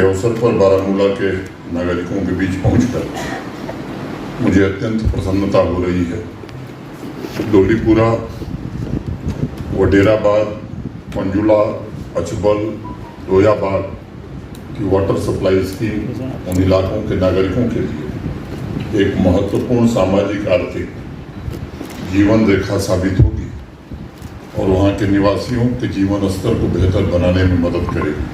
के अवसर पर बारामूला के नागरिकों के बीच पहुंचकर मुझे अत्यंत प्रसन्नता हो रही है। डोलीपुरा, वडेराबाद, पंजुला, अचबल, रोयाबाद की वाटर सप्लाई स्कीम उन इलाकों के नागरिकों के लिए एक महत्वपूर्ण सामाजिक आर्थिक जीवन रेखा साबित होगी और वहाँ के निवासियों के जीवन स्तर को बेहतर बनाने में मदद करेगी।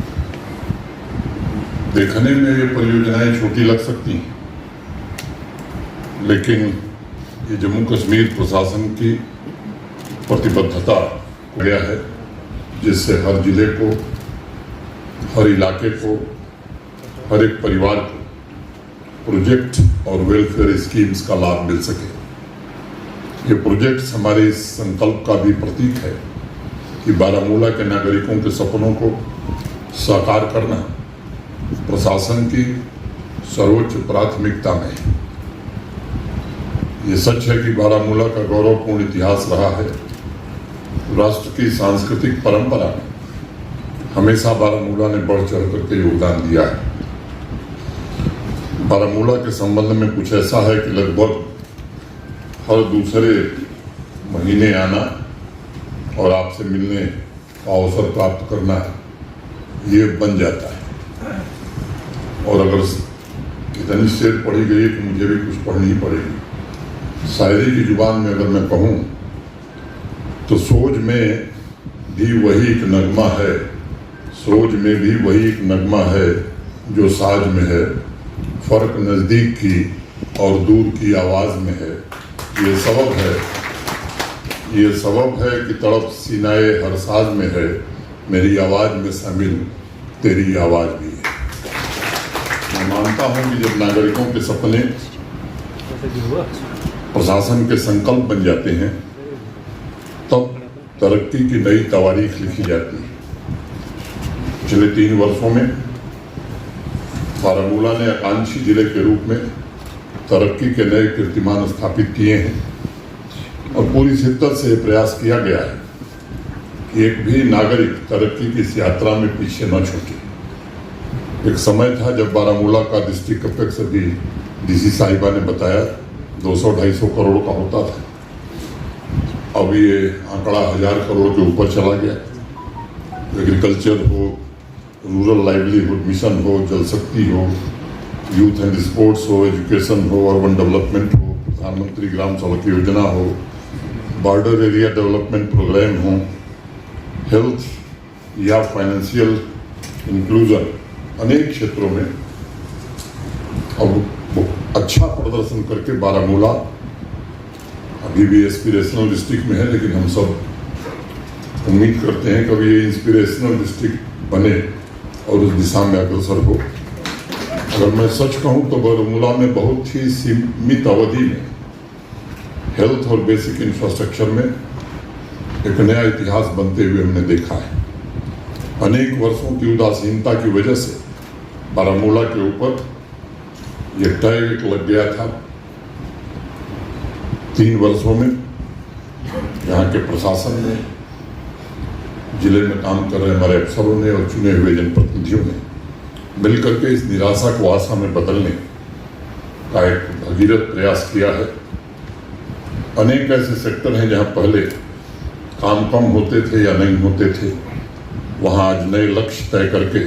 देखने में ये परियोजनाएं छोटी लग सकती हैं, लेकिन ये जम्मू कश्मीर प्रशासन की प्रतिबद्धता हो गया है, जिससे हर जिले को, हर इलाके को, हर एक परिवार को प्रोजेक्ट और वेलफेयर स्कीम्स का लाभ मिल सके। ये प्रोजेक्ट्स हमारे इस संकल्प का भी प्रतीक है कि बारामूला के नागरिकों के सपनों को साकार करना प्रशासन की सर्वोच्च प्राथमिकता में है। ये सच है कि बारामूला का गौरवपूर्ण इतिहास रहा है। राष्ट्र की सांस्कृतिक परंपरा में हमेशा बारामूला ने बढ़ चढ़ करके योगदान दिया है। बारामूला के संबंध में कुछ ऐसा है कि लगभग हर दूसरे महीने आना और आपसे मिलने का अवसर प्राप्त करना ये बन जाता है। और अगर इतनी शेर पढ़ी गई तो मुझे भी कुछ पढ़नी पड़ेगी। शायरी की जुबान में अगर मैं कहूँ तो सोच में भी वही एक नगमा है, सोच में भी वही एक नगमा है जो साज में है, फर्क नज़दीक की और दूर की आवाज़ में है। ये सबब है कि तड़प सीनाए हर साज में है, मेरी आवाज़ में शामिल तेरी आवाज़ भी है। मैं मानता हूँ कि जब नागरिकों के सपने प्रशासन के संकल्प बन जाते हैं तब तरक्की की नई तवारीख लिखी जाती है। पिछले 3 वर्षों में बारामूला ने आकांक्षी जिले के रूप में तरक्की के नए कीर्तिमान स्थापित किए हैं और पूरी शिद्दत से प्रयास किया गया है कि एक भी नागरिक तरक्की की इस यात्रा में पीछे न छूटे। एक समय था जब बारामूला का डिस्ट्रिक्ट कैपेक्स भी डीसी साहिबा ने बताया 200-250 करोड़ का होता था। अब ये आंकड़ा 1000 करोड़ के ऊपर चला गया। एग्रीकल्चर हो, रूरल लाइवलीहुड मिशन हो, जल शक्ति हो, यूथ एंड स्पोर्ट्स हो, एजुकेशन हो, अर्बन डेवलपमेंट हो, प्रधानमंत्री ग्राम सड़क योजना हो, बॉर्डर एरिया डेवलपमेंट प्रोग्राम हो, हेल्थ या फाइनेंशियल इंक्लूजन, अनेक क्षेत्रों में अब अच्छा प्रदर्शन करके बारामूला अभी भी एस्पिरेशनल डिस्ट्रिक्ट में है, लेकिन हम सब उम्मीद करते हैं कि अभी ये इंस्पिरेशनल डिस्ट्रिक्ट बने और उस दिशा में अग्रसर हो। अगर मैं सच कहूँ तो बारामूला में बहुत ही सीमित अवधि में हेल्थ और बेसिक इंफ्रास्ट्रक्चर में एक नया इतिहास बनते हुए हमने देखा है। अनेक वर्षों की उदासीनता की वजह से बारामूला के ऊपर ये तय लग गया था 3 वर्षों में यहाँ के प्रशासन ने, जिले में काम कर रहे हमारे अफसरों ने और चुने हुए जनप्रतिनिधियों ने मिलकर के इस निराशा को आशा में बदलने का एक भगीरथ प्रयास किया है। अनेक ऐसे सेक्टर हैं जहां पहले काम कम होते थे या नहीं होते थे, वहां आज नए लक्ष्य तय करके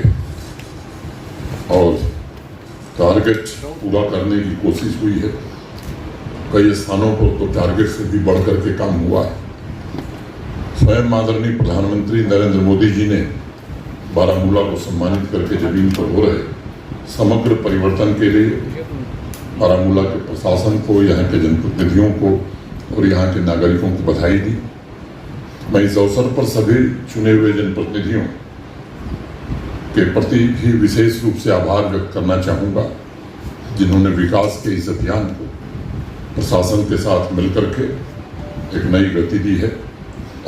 और टारगेट पूरा करने की कोशिश हुई है। कई स्थानों पर तो टारगेट से भी बढ़ करके काम हुआ है। स्वयं आदरणीय प्रधानमंत्री नरेंद्र मोदी जी ने बारामूला को सम्मानित करके जमीन पर हो रहे समग्र परिवर्तन के लिए बारामूला के प्रशासन को, यहाँ के जनप्रतिनिधियों को और यहाँ के नागरिकों को बधाई दी। मैं इस अवसर पर सभी चुने हुए जनप्रतिनिधियों के प्रति भी विशेष रूप से आभार व्यक्त करना चाहूँगा, जिन्होंने विकास के इस अभियान को प्रशासन के साथ मिलकर के एक नई गति दी है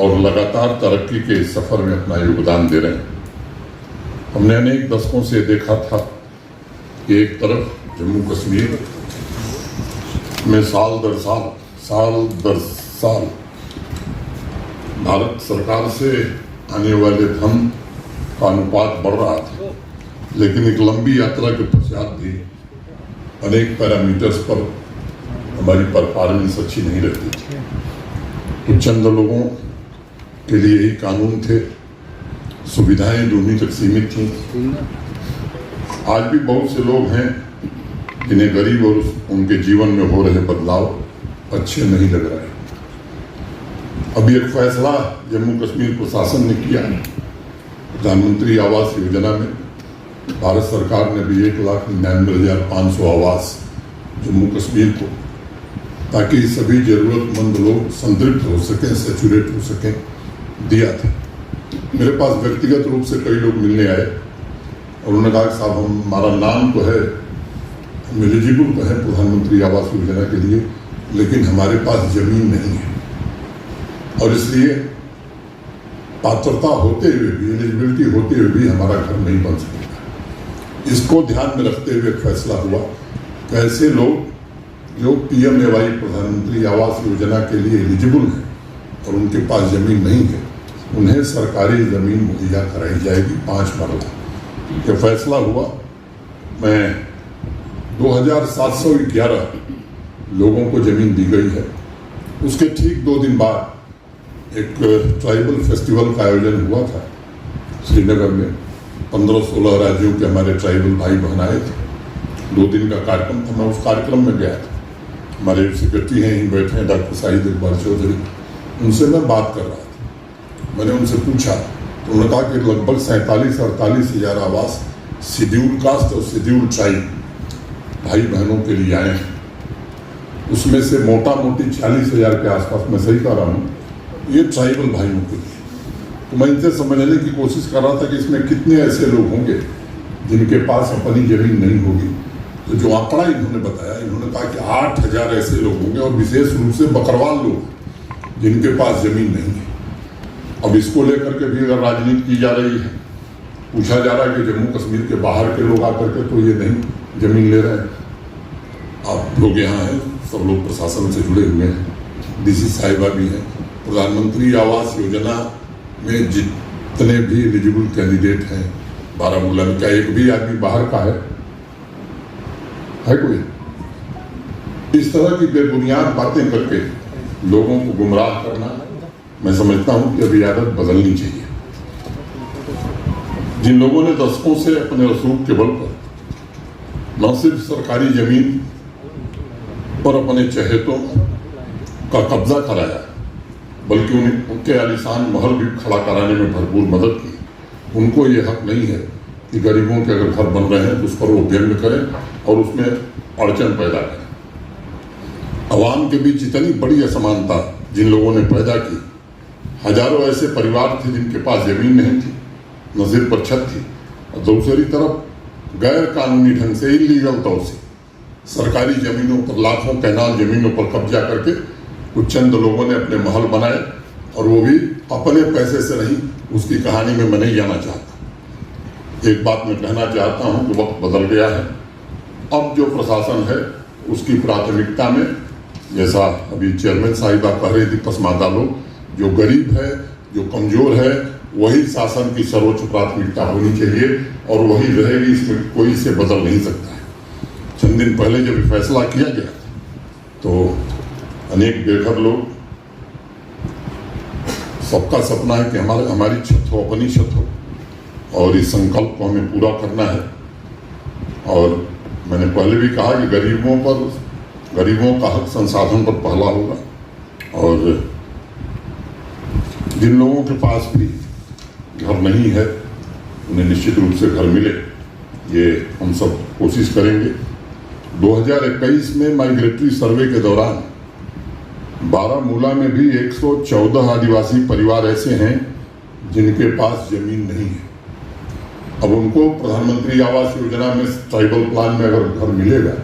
और लगातार तरक्की के इस सफर में अपना योगदान दे रहे हैं। हमने अनेक दशकों से देखा था कि एक तरफ जम्मू कश्मीर में साल दर साल भारत सरकार से आने वाले धन का अनुपात बढ़ रहा था, लेकिन एक लंबी यात्रा के पश्चात भी अनेक पैरामीटर्स पर हमारी परफॉर्मेंस अच्छी नहीं रहती थी। तो चंद लोगों के लिए ही कानून थे, सुविधाएं दूनी तक सीमित थी। आज भी बहुत से लोग हैं जिन्हें गरीब और उनके जीवन में हो रहे बदलाव अच्छे नहीं लग रहे। अभी एक फैसला जम्मू कश्मीर प्रशासन ने किया, प्रधानमंत्री आवास योजना में भारत सरकार ने भी 1,99,500 आवास जम्मू कश्मीर को, ताकि सभी जरूरतमंद लोग संतृप्त हो सकें, सैचुरेट हो सकें, दिया था। मेरे पास व्यक्तिगत रूप से कई लोग मिलने आए और उन्होंने कहा साहब हमारा नाम तो है, हम एलिजिबल तो है प्रधानमंत्री आवास योजना के लिए, लेकिन हमारे पास जमीन नहीं है और इसलिए पात्रता होते हुए भी, एलिजिबिलिटी होते हुए भी हमारा घर नहीं बन सकेगा। इसको ध्यान में रखते हुए फैसला हुआ कि ऐसे लोग जो PMAY प्रधानमंत्री आवास योजना के लिए एलिजिबल हैं और उनके पास जमीन नहीं है, उन्हें सरकारी जमीन मुहैया कराई जाएगी 5 मरला। यह फैसला हुआ। मैं 2711 लोगों को जमीन दी गई है। उसके ठीक 2 दिन बाद एक ट्राइबल फेस्टिवल का आयोजन हुआ था श्रीनगर में। 15-16 राज्यों के हमारे ट्राइबल भाई बहन आए थे। 2 दिन का कार्यक्रम था, मैं उस कार्यक्रम में गया था। हमारे सेक्रेटरी हैं, यहीं बैठे हैं, डॉक्टर शाहिद इकबाल चौधरी, उनसे मैं बात कर रहा था। मैंने उनसे पूछा तो उन्होंने कहा कि लगभग 47-48 हज़ार आवास शेड्यूल कास्ट और शेड्यूल ट्राइब भाई बहनों के लिए आए हैं। उसमें से मोटा मोटी 40,000 के आसपास, मैं सही कह रहा हूँ, ये ट्राइबल भाइयों के लिए। तो मैं इनसे समझने की कोशिश कर रहा था कि इसमें कितने ऐसे लोग होंगे जिनके पास अपनी जमीन नहीं होगी। तो जो आंकड़ा इन्होंने बताया, इन्होंने कहा कि 8,000 ऐसे लोग होंगे और विशेष रूप से बकरवाल लोग जिनके पास जमीन नहीं है। अब इसको लेकर के भी अगर राजनीति की जा रही है, पूछा जा रहा है कि जम्मू कश्मीर के बाहर के लोग आकर के तो ये नहीं जमीन ले रहे हैं। आप लोग यहाँ हैं, सब लोग प्रशासन से जुड़े हुए हैं, DC साहिबा भी हैं। प्रधानमंत्री आवास योजना में जितने भी एलिजिबल कैंडिडेट हैं बारामूला में, क्या एक भी आदमी बाहर का है कोई? इस तरह की बेबुनियाद बातें करके लोगों को गुमराह करना, मैं समझता हूं कि अभी आदत बदलनी चाहिए। जिन लोगों ने दशकों से अपने रसूख के बल पर न सिर्फ सरकारी जमीन पर अपने चहेतों का कब्जा कराया, बल्कि उनके आलीशान महल भी खड़ा कराने में भरपूर मदद की, उनको ये हक नहीं है कि गरीबों के अगर घर बन रहे हैं तो उस पर वो व्यंग करें और उसमें अड़चन पैदा करें। अवाम के बीच इतनी बड़ी असमानता जिन लोगों ने पैदा की, हजारों ऐसे परिवार थे जिनके पास जमीन नहीं थी, न सिर पर छत थी, और दूसरी तरफ गैर कानूनी ढंग से, इलीगल तौर से सरकारी जमीनों पर, लाखों कैनाल जमीनों पर कब्जा करके कुछ चंद लोगों ने अपने महल बनाए, और वो भी अपने पैसे से नहीं। उसकी कहानी में मैं नहीं जाना चाहता। एक बात मैं कहना चाहता हूं कि वक्त बदल गया है। अब जो प्रशासन है उसकी प्राथमिकता में, जैसा अभी चेयरमैन साहिबा कह रही थी, पसमानदा लोग, जो गरीब है, जो कमजोर है, वही शासन की सर्वोच्च प्राथमिकता होनी चाहिए और वही रहेगी। इसमें कोई इसे बदल नहीं सकता है। चंद दिन पहले जब फैसला किया गया तो अनेक बेघर लोग, सबका सपना है कि हमारी छत हो, अपनी छत हो, और इस संकल्प को हमें पूरा करना है। और मैंने पहले भी कहा कि गरीबों का हक संसाधन पर पहला होगा, और जिन लोगों के पास भी घर नहीं है उन्हें निश्चित रूप से घर मिले, ये हम सब कोशिश करेंगे। 2021 में माइग्रेटरी सर्वे के दौरान बारामूला में भी 114 आदिवासी परिवार ऐसे हैं जिनके पास जमीन नहीं है। अब उनको प्रधानमंत्री आवास योजना में, ट्राइबल प्लान में अगर घर मिलेगा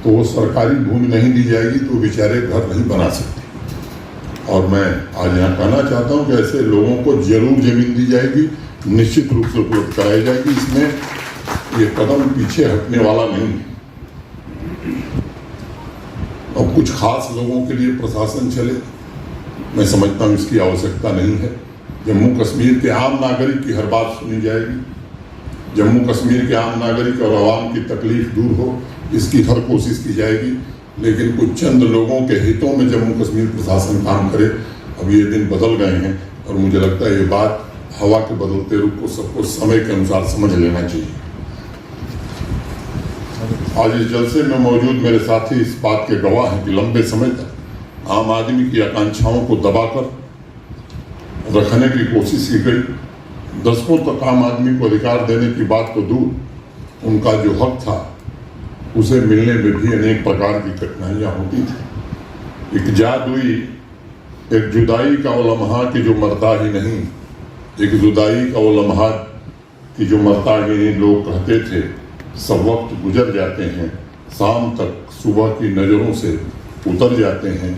तो वो सरकारी भूमि नहीं दी जाएगी, तो बेचारे घर नहीं बना सकते। और मैं आज यहाँ कहना चाहता हूँ कि ऐसे लोगों को जरूर जमीन दी जाएगी, निश्चित रूप से उपलब्ध कराई जाएगी। इसमें ये कदम पीछे हटने वाला नहीं है। और कुछ खास लोगों के लिए प्रशासन चले, मैं समझता हूँ इसकी आवश्यकता नहीं है। जम्मू कश्मीर के आम नागरिक की हर बात सुनी जाएगी। जम्मू कश्मीर के आम नागरिक और आवाम की तकलीफ दूर हो, इसकी हर कोशिश की जाएगी। लेकिन कुछ चंद लोगों के हितों में जम्मू कश्मीर प्रशासन काम करे। अब ये दिन बदल गए हैं और मुझे लगता है ये बात हवा के बदलते रुख को सबको समय के अनुसार समझ लेना चाहिए। आज इस जलसे में मौजूद मेरे साथी इस बात के गवाह हैं कि लंबे समय तक आम आदमी की आकांक्षाओं को दबाकर रखने की कोशिश की गई। दशकों तक आम आदमी को अधिकार देने की बात तो दूर, उनका जो हक था उसे मिलने में भी अनेक प्रकार की कठिनाइयां होती थी। एक जादुई, एक जुदाई का वो लम्हा कि जो मरता ही नहीं, एक जुदाई का वो लम्हा कि जो मरता ही नहीं। लोग कहते थे सब वक्त गुजर जाते हैं, शाम तक सुबह की नज़रों से उतर जाते हैं।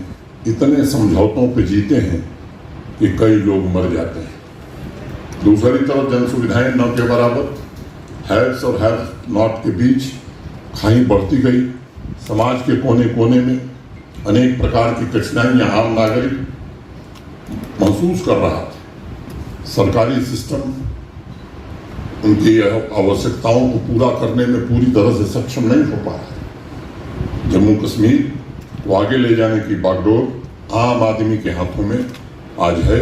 इतने समझौतों पे जीते हैं कि कई लोग मर जाते हैं। दूसरी तरफ जन सुविधाएं न के बराबर, हैव्स और हैव नॉट के बीच खाई बढ़ती गई। समाज के कोने कोने में अनेक प्रकार की कठिनाइयां आम नागरिक महसूस कर रहा था। सरकारी सिस्टम उनकी आवश्यकताओं को पूरा करने में पूरी तरह से सक्षम नहीं हो पा रहा। जम्मू कश्मीर को आगे ले जाने की बागडोर आम आदमी के हाथों में आज है।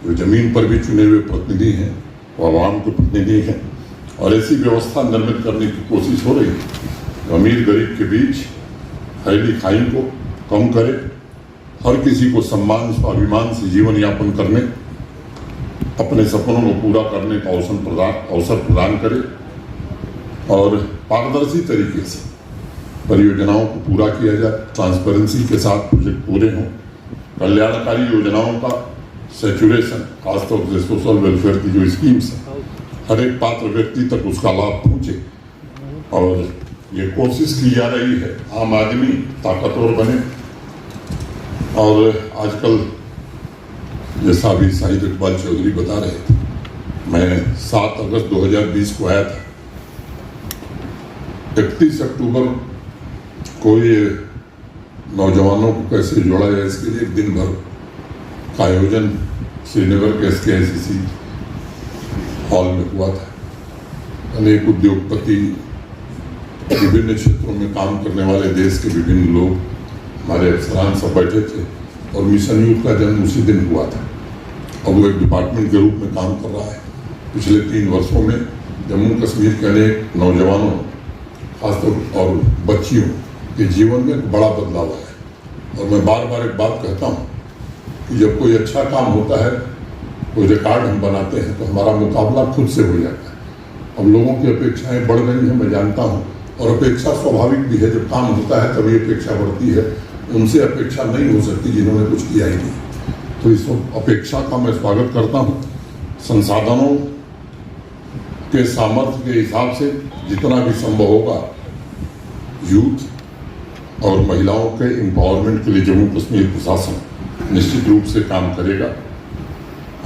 जो जमीन पर भी चुने हुए प्रतिनिधि हैं वो आवाम के प्रतिनिधि हैं और ऐसी व्यवस्था निर्मित करने की कोशिश हो रही है। अमीर गरीब के बीच फैली खाई को कम करे, हर किसी को सम्मान स्वाभिमान से जीवन यापन करने, अपने सपनों को पूरा करने का अवसर प्रदान करे और पारदर्शी तरीके से परियोजनाओं को पूरा किया जाए। ट्रांसपेरेंसी के साथ प्रोजेक्ट पूरे हों। कल्याणकारी योजनाओं का सैचुरेशन, खासतौर से सोशल वेलफेयर की जो स्कीम्स हैं, हर एक पात्र व्यक्ति तक उसका लाभ पहुँचे और ये कोशिश की जा रही है आम आदमी ताकतवर बने। और आजकल जैसा भी शाहिद इकबाल चौधरी बता रहे थे, मैं 7 अगस्त 2020 को आया था। 31 अक्टूबर को ये नौजवानों को कैसे जोड़ा जाए इसके लिए एक दिन भर का आयोजन श्रीनगर के SKICC हॉल में हुआ था। अनेक उद्योगपति, विभिन्न क्षेत्रों में काम करने वाले देश के विभिन्न लोग, हमारे अफसरान सब बैठे थे और मिशन यूथ का जन्म उसी दिन हुआ था और वो एक डिपार्टमेंट के रूप में काम कर रहा है। पिछले 3 वर्षों में जम्मू कश्मीर के अनेक नौजवानों, खासतौर और बच्चियों के जीवन में एक बड़ा बदलाव आया है। और मैं बार बार एक बात कहता हूँ कि जब कोई अच्छा काम होता है, कोई रिकॉर्ड हम बनाते हैं तो हमारा मुकाबला खुद से हो जाता है। अब लोगों की अपेक्षाएं बढ़ गई हैं, मैं जानता हूँ, और अपेक्षा स्वाभाविक भी है। जब काम होता है तभी अपेक्षा बढ़ती है। उनसे अपेक्षा नहीं हो सकती जिन्होंने कुछ किया ही नहीं। तो इस अपेक्षा का मैं स्वागत करता हूँ। संसाधनों के सामर्थ्य के हिसाब से जितना भी संभव होगा यूथ और महिलाओं के एम्पावरमेंट के लिए जम्मू कश्मीर प्रशासन निश्चित रूप से काम करेगा।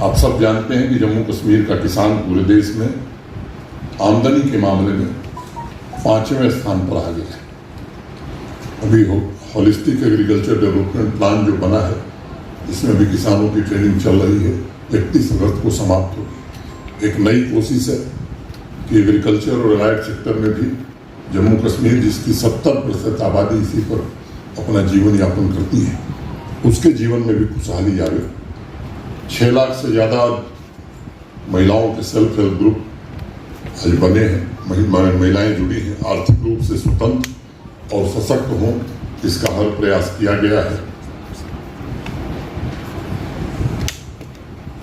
आप सब जानते हैं कि जम्मू कश्मीर का किसान पूरे देश में आमदनी के मामले में 5वें स्थान पर आ गया है। अभी होलिस्टिक एग्रीकल्चर डेवलपमेंट प्लान जो बना है, इसमें भी किसानों की ट्रेनिंग चल रही है। 31 अगस्त को समाप्त होगी। एक नई कोशिश है कि एग्रीकल्चर और एलाइड सेक्टर में भी जम्मू कश्मीर, जिसकी 70% आबादी इसी पर अपना जीवन यापन करती है, उसके जीवन में भी खुशहाली आवे। 6 लाख से ज़्यादा महिलाओं के सेल्फ हेल्प ग्रुप आज बने हैं। महिलाएं जुड़ी हैं, आर्थिक रूप से स्वतंत्र और सशक्त हों, इसका हर प्रयास किया गया है।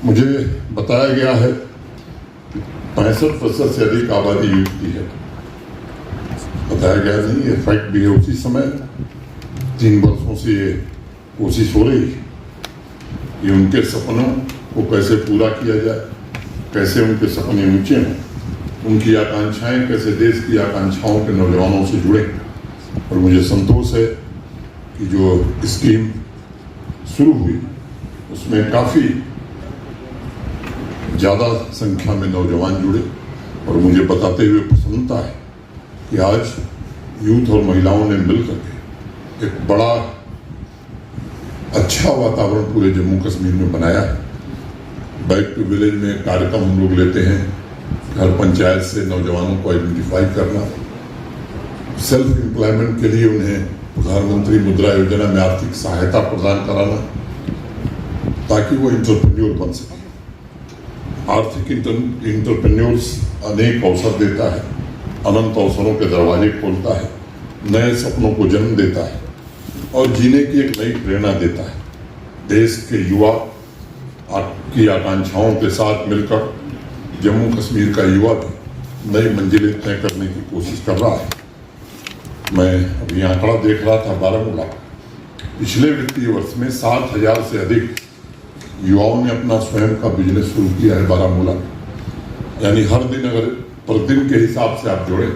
मुझे बताया गया है 65% से अधिक आबादी यूथ की है। बताया गया नहीं, ये फैक्ट भी है। उसी समय 3 वर्षों से ये कोशिश हो रही है कि उनके सपनों को कैसे पूरा किया जाए, कैसे उनके सपने ऊंचे हों, उनकी आकांक्षाएं कैसे देश की आकांक्षाओं के नौजवानों से जुड़े। और मुझे संतोष है कि जो स्कीम शुरू हुई उसमें काफ़ी ज़्यादा संख्या में नौजवान जुड़े और मुझे बताते हुए प्रसन्नता है कि आज यूथ और महिलाओं ने मिलकर के एक बड़ा अच्छा वातावरण पूरे जम्मू कश्मीर में बनाया है। बैक टू विलेज में कार्यक्रम हम लोग लेते हैं हर पंचायत से नौजवानों को आइडेंटिफाई करना, सेल्फ एम्प्लॉयमेंट के लिए उन्हें प्रधानमंत्री मुद्रा योजना में आर्थिक सहायता प्रदान कराना ताकि वो इंटरप्रेन्योर बन सके। आर्थिक इंटरप्रेन्योर्स अनेक अवसर देता है, अनंत अवसरों के दरवाजे खोलता है, नए सपनों को जन्म देता है और जीने की एक नई प्रेरणा देता है। देश के युवा की आकांक्षाओं के साथ मिलकर जम्मू कश्मीर का युवा भी नई मंजिलें तय करने की कोशिश कर रहा है। मैं अभी आंकड़ा देख रहा था, बारामूला पिछले वित्तीय वर्ष में 7,000 से अधिक युवाओं ने अपना स्वयं का बिजनेस शुरू किया है बारामूला। यानी हर दिन अगर प्रतिदिन के हिसाब से आप जोड़ें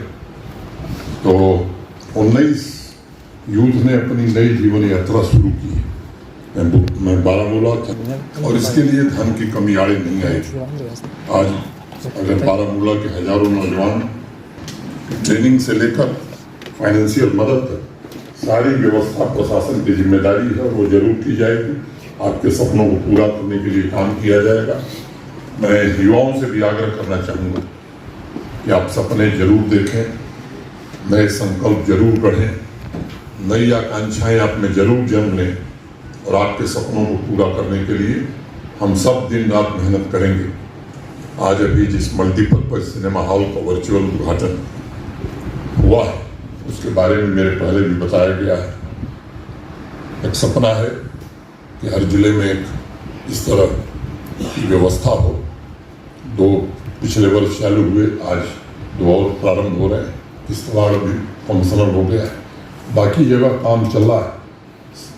तो 19 यूथ ने अपनी नई जीवन यात्रा शुरू की है। मैं बारामूला था और इसके लिए धन की कमी आड़े नहीं आई। आज अगर बारामूला के हजारों नौजवान ट्रेनिंग से लेकर फाइनेंशियल मदद तक सारी व्यवस्था प्रशासन की जिम्मेदारी है और वो जरूर की जाएगी। आपके सपनों को पूरा करने के लिए काम किया जाएगा। मैं युवाओं से भी आग्रह करना चाहूँगा कि आप सपने जरूर देखें, नए संकल्प जरूर गढ़ें, नई आकांक्षाएं आप में जरूर जन्म लें और आपके सपनों को पूरा करने के लिए हम सब दिन रात मेहनत करेंगे। आज अभी जिस मल्टीपर्पज सिनेमा हॉल का वर्चुअल उद्घाटन हुआ है उसके बारे में मेरे पहले भी बताया गया है। एक सपना है कि हर जिले में एक इस तरह की व्यवस्था हो। 2 पिछले वर्ष चालू हुए, आज 2 और प्रारंभ हो रहे हैं। किश्तवाड़ भी फंक्शनल हो गया है, बाकी जगह काम चल रहा है।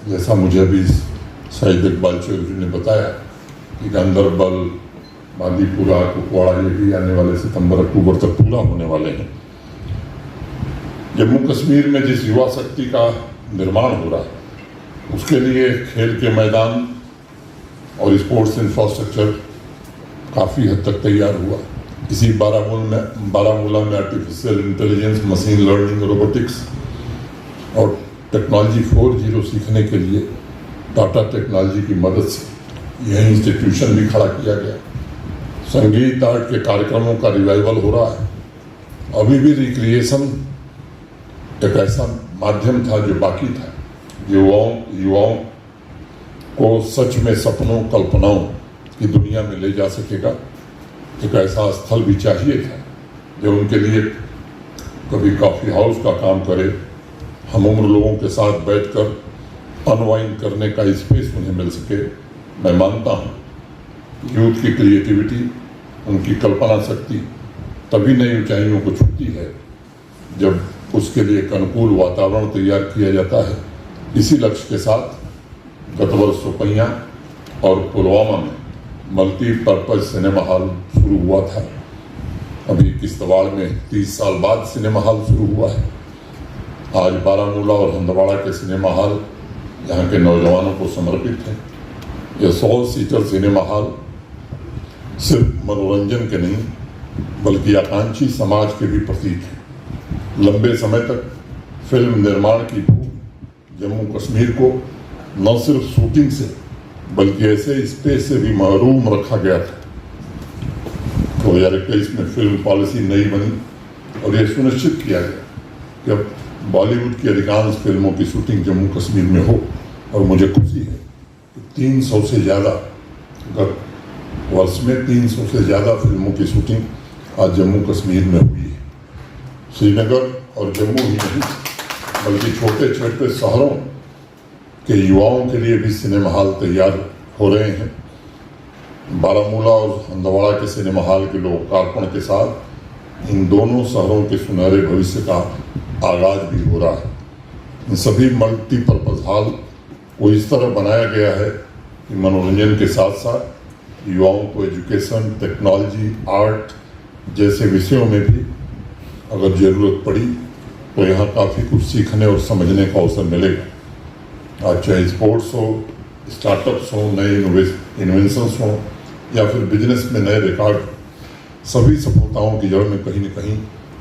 जैसा मुझे अभी शहीद इकबाल चौधरी ने बताया कि गांधरबल, बांदीपुरा, कुपवाड़ा ये भी आने वाले सितंबर-अक्टूबर तक पूरा होने वाले हैं। जम्मू कश्मीर में जिस युवा शक्ति का निर्माण हो रहा है उसके लिए खेल के मैदान और स्पोर्ट्स इंफ्रास्ट्रक्चर काफ़ी हद तक तैयार हुआ। इसी बारामूला में artificial intelligence, machine learning, robotics और टेक्नोलॉजी 4.0 सीखने के लिए टाटा टेक्नोलॉजी की मदद से यह इंस्टीट्यूशन भी खड़ा किया गया। संगीत आर्ट के कार्यक्रमों का रिवाइवल हो रहा है। अभी भी रिक्रिएशन एक ऐसा माध्यम था जो बाकी था। युवाओं को सच में सपनों, कल्पनाओं की दुनिया में ले जा सकेगा। एक ऐसा स्थल भी चाहिए था जो उनके लिए कभी कॉफ़ी हाउस का काम करे, हम उम्र लोगों के साथ बैठकर अनवाइंड करने का स्पेस उन्हें मिल सके। मैं मानता हूँ यूथ की क्रिएटिविटी, उनकी कल्पना शक्ति तभी नई ऊंचाइयों को छूती है जब उसके लिए एक अनुकूल वातावरण तैयार किया जाता है। इसी लक्ष्य के साथ गत वर्ष सोपैया और पुलवामा में मल्टीपर्पज सिनेमा हॉल शुरू हुआ था। अभी किश्तवाड़ में 30 साल बाद सिनेमा हॉल शुरू हुआ है। आज बारामूला और हंदवाड़ा के सिनेमा हॉल यहाँ के नौजवानों को समर्पित है। यह 100 सीटर सिनेमा हॉल सिर्फ मनोरंजन के नहीं बल्कि आकांक्षी समाज के भी प्रतीक है। लंबे समय तक फिल्म निर्माण की जम्मू कश्मीर को न सिर्फ शूटिंग से बल्कि ऐसे स्पेस से भी महरूम रखा गया था। 2021 में फिल्म पॉलिसी नई बनी और यह सुनिश्चित किया गया कि अब बॉलीवुड की अधिकांश फिल्मों की शूटिंग जम्मू कश्मीर में हो। और मुझे खुशी है कि 300 से ज़्यादा, गत वर्ष में 300 से ज़्यादा फिल्मों की शूटिंग आज जम्मू कश्मीर में हुई है। श्रीनगर और जम्मू ही नहीं बल्कि छोटे छोटे शहरों के युवाओं के लिए भी सिनेमा हॉल तैयार हो रहे हैं। बारामूला और हंदवाड़ा के सिनेमा हॉल के लोकार्पण के साथ इन दोनों शहरों के सुनहरे भविष्य का आगाज भी हो रहा है। इन सभी मल्टीपर्पज हॉल को इस तरह बनाया गया है कि मनोरंजन के साथ साथ युवाओं को एजुकेशन, टेक्नोलॉजी, आर्ट जैसे विषयों में भी अगर ज़रूरत पड़ी तो यहाँ काफ़ी कुछ सीखने और समझने का अवसर मिलेगा। आज चाहे स्पोर्ट्स हो, स्टार्टअप्स हो, नए इन्वेंशंस हो या फिर बिजनेस में नए रिकॉर्ड, सभी सफलताओं की जड़ में कहीं न कहीं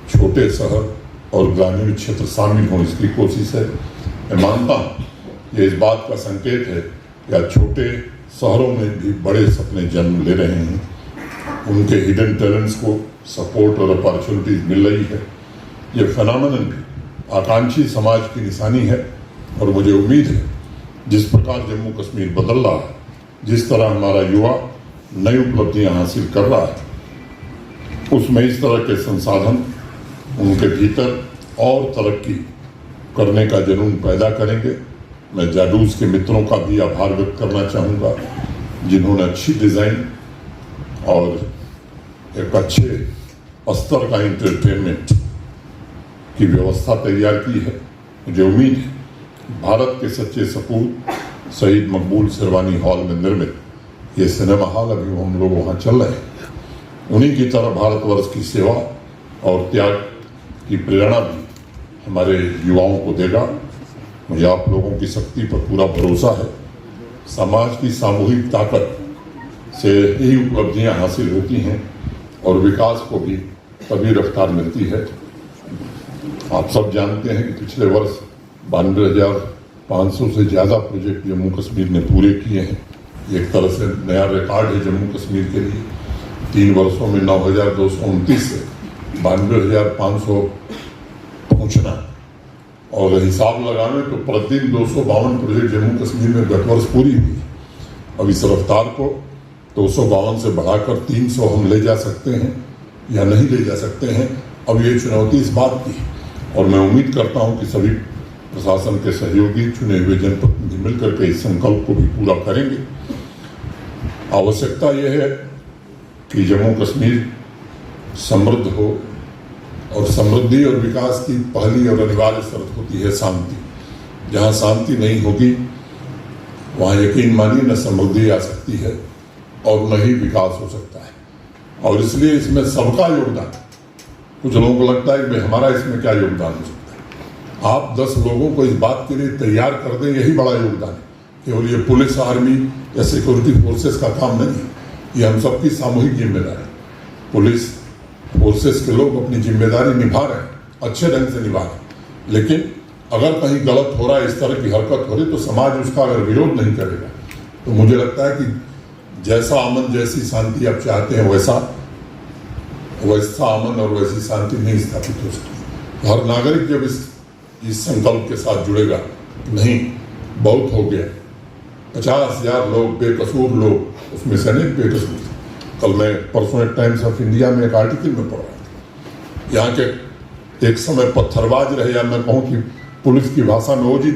छोटे शहर और ग्रामीण क्षेत्र शामिल हों, इसकी कोशिश है। मैं मानता हूँ ये इस बात का संकेत है कि आज छोटे शहरों में भी बड़े सपने जन्म ले रहे हैं। उनके हिडन टैलेंट्स को सपोर्ट और अपॉर्चुनिटीज मिल रही है। ये फेनोमेनन भी आकांक्षी समाज की निशानी है और मुझे उम्मीद है जिस प्रकार जम्मू कश्मीर बदल रहा है, जिस तरह हमारा युवा नई उपलब्धियां हासिल कर रहा है, उसमें इस तरह के संसाधन उनके भीतर और तरक्की करने का जुनून पैदा करेंगे। मैं जाडूस के मित्रों का भी आभार व्यक्त करना चाहूँगा जिन्होंने अच्छी डिज़ाइन और एक अच्छे स्तर का एंटरटेनमेंट की व्यवस्था तैयार की है। मुझे उम्मीद है भारत के सच्चे सपूत शहीद मकबूल शेरवानी हॉल में निर्मित ये सिनेमा हॉल अभी हम लोग वहाँ चल रहे हैं, उन्हीं की तरह भारतवर्ष की सेवा और त्याग की प्रेरणा भी हमारे युवाओं को देगा। मुझे आप लोगों की शक्ति पर पूरा भरोसा है। समाज की सामूहिक ताकत से ही उपलब्धियां हासिल होती हैं और विकास को भी तभी रफ्तार मिलती है। आप सब जानते हैं कि पिछले वर्ष 92,500 से ज़्यादा प्रोजेक्ट जम्मू कश्मीर ने पूरे किए हैं। एक तरह से नया रिकॉर्ड है जम्मू कश्मीर के लिए। 3 वर्षों में 9,229 से 92,500 पहुँचना और हिसाब लगाने तो प्रतिदिन 252 प्रोजेक्ट जम्मू कश्मीर में गत वर्ष पूरी हुई। अब इस रफ्तार को 252 से बढ़ाकर 300 हम ले जा सकते हैं या नहीं ले जा सकते हैं, अब ये चुनौती इस बात की है। और मैं उम्मीद करता हूं कि सभी प्रशासन के सहयोगी चुने हुए जनप्रतिनिधि मिलकर के इस संकल्प को भी पूरा करेंगे। आवश्यकता यह है कि जम्मू कश्मीर समृद्ध हो और समृद्धि और विकास की पहली और अनिवार्य शर्त होती है शांति। जहाँ शांति नहीं होगी वहाँ यकीन मानिए न समृद्धि आ सकती है और न ही विकास हो सकता है। और इसलिए इसमें सबका योगदान, कुछ लोगों को लगता है कि हमारा इसमें क्या योगदान हो सकता है। आप 10 लोगों को इस बात के लिए तैयार कर दें, यही बड़ा योगदान है। केवल ये पुलिस, आर्मी या सिक्योरिटी फोर्सेस का काम नहीं है, ये हम सबकी सामूहिक जिम्मेदारी। पुलिस फोर्सेस के लोग अपनी जिम्मेदारी निभा रहे हैं, अच्छे ढंग से निभा रहे हैं, लेकिन अगर कहीं गलत हो रहा है, इस तरह की हरकत हो रही, तो समाज उसका अगर विरोध नहीं करेगा तो मुझे लगता है कि जैसा अमन, जैसी शांति आप चाहते हैं वैसा अमन और वैसी शांति नहीं स्थापित हो सकती। हर नागरिक जब इस संकल्प के साथ जुड़ेगा, नहीं बहुत हो गया, 50,000 लोग बेकसूर लोग, उसमें से नहीं बेकसूर। कल मैं परसों एक टाइम्स ऑफ इंडिया में एक आर्टिकल में पढ़ रहा था, यहाँ के एक समय पत्थरबाज रहे, या मैं कहूँ कि पुलिस की भाषा में ओजी